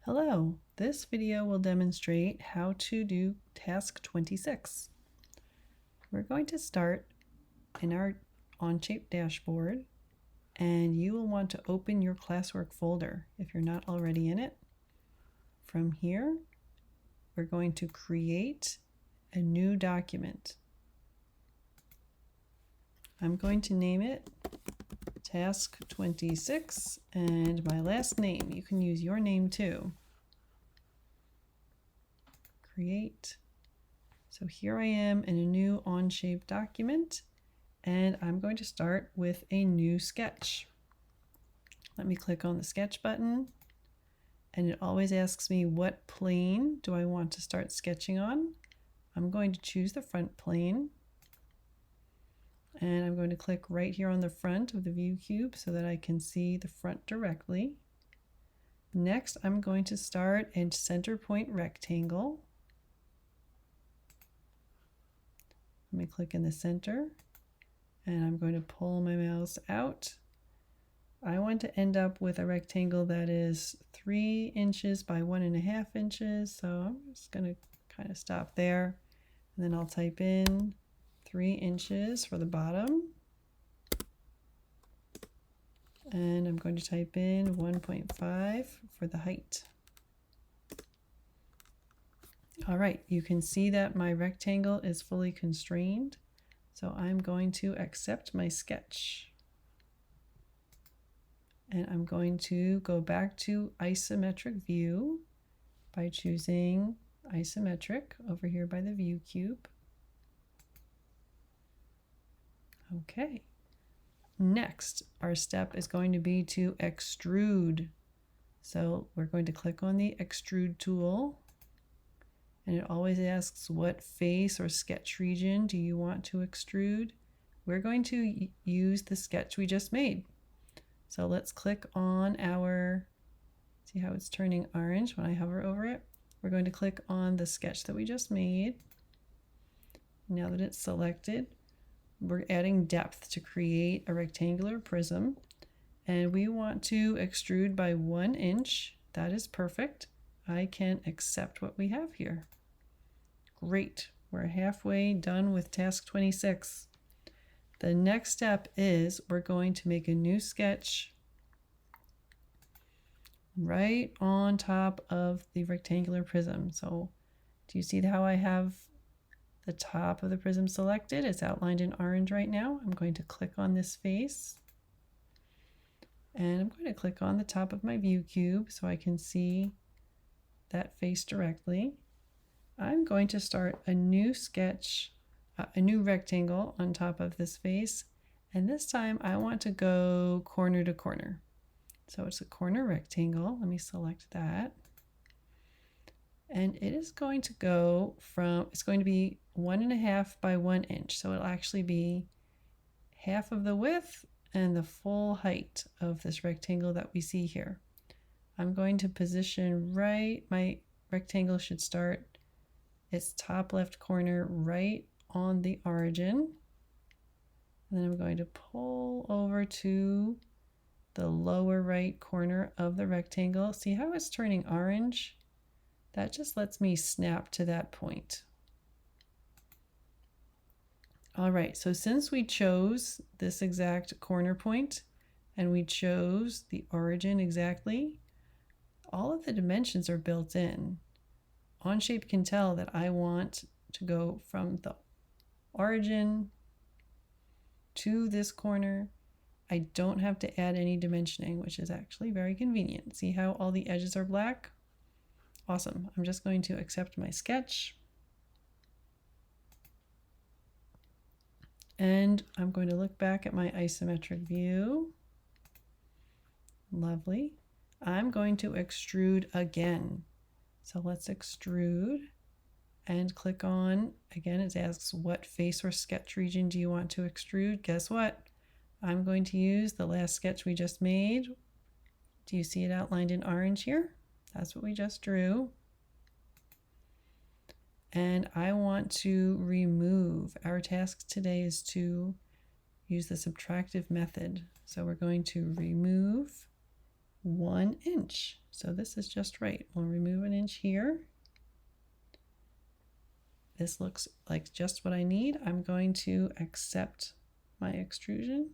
Hello, this video will demonstrate how to do task 26. We're going to start in our Onshape dashboard, and you will want to open your classwork folder if you're not already in it. From here, we're going to create a new document. I'm going to name it Task 26 and my last name. You can use your name too. Create. So here I am in a new Onshape document, and I'm going to start with a new sketch. Let me click on the sketch button, and it always asks me what plane do I want to start sketching on. I'm going to choose the front plane, and I'm going to click right here on the front of the view cube so that I can see the front directly. Next, I'm going to start a center point rectangle. Let me click in the center, and I'm going to pull my mouse out. I want to end up with a rectangle that is 3 inches by 1.5 inches. So I'm just going to kind of stop there, and then I'll type in 3 inches for the bottom. And I'm going to type in 1.5 for the height. All right, you can see that my rectangle is fully constrained. So I'm going to accept my sketch. And I'm going to go back to isometric view by choosing isometric over here by the view cube. Okay. Next, our step is going to be to extrude. So we're going to click on the extrude tool, and it always asks what face or sketch region do you want to extrude. We're going to use the sketch we just made. So let's click on our, see how it's turning orange when I hover over it? We're going to click on the sketch that we just made. Now that it's selected, we're adding depth to create a rectangular prism, and we want to extrude by 1 inch. That is perfect. I can accept what we have here. Great, we're halfway done with task 26. The next step is we're going to make a new sketch right on top of the rectangular prism. So do you see how I have the top of the prism selected? It's outlined in orange right now. I'm going to click on this face, and I'm going to click on the top of my view cube so I can see that face directly. I'm going to start a new sketch, a new rectangle on top of this face, and this time I want to go corner to corner. So it's a corner rectangle. Let me select that. And it is going to go from, it's going to be 1.5 by 1 inch. So it'll actually be half of the width and the full height of this rectangle that we see here. I'm going to position right, my rectangle should start its top left corner right on the origin. And then I'm going to pull over to the lower right corner of the rectangle. See how it's turning orange? That just lets me snap to that point. All right, so since we chose this exact corner point and we chose the origin exactly, all of the dimensions are built in. Onshape can tell that I want to go from the origin to this corner. I don't have to add any dimensioning, which is actually very convenient. See how all the edges are black? Awesome. I'm just going to accept my sketch. And I'm going to look back at my isometric view. Lovely. I'm going to extrude again. So let's extrude and click on, again, it asks what face or sketch region do you want to extrude? Guess what? I'm going to use the last sketch we just made. Do you see it outlined in orange here? That's what we just drew. And I want to remove, our task today is to use the subtractive method. So we're going to remove 1 inch. So this is just right. We'll remove an inch here. This looks like just what I need. I'm going to accept my extrusion.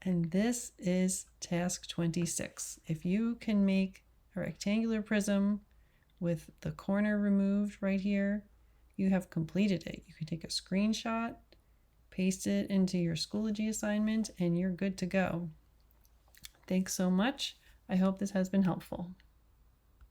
And this is task 26. If you can make a rectangular prism with the corner removed right here, you have completed it. You can take a screenshot, paste it into your Schoology assignment, and you're good to go. Thanks so much. I hope this has been helpful.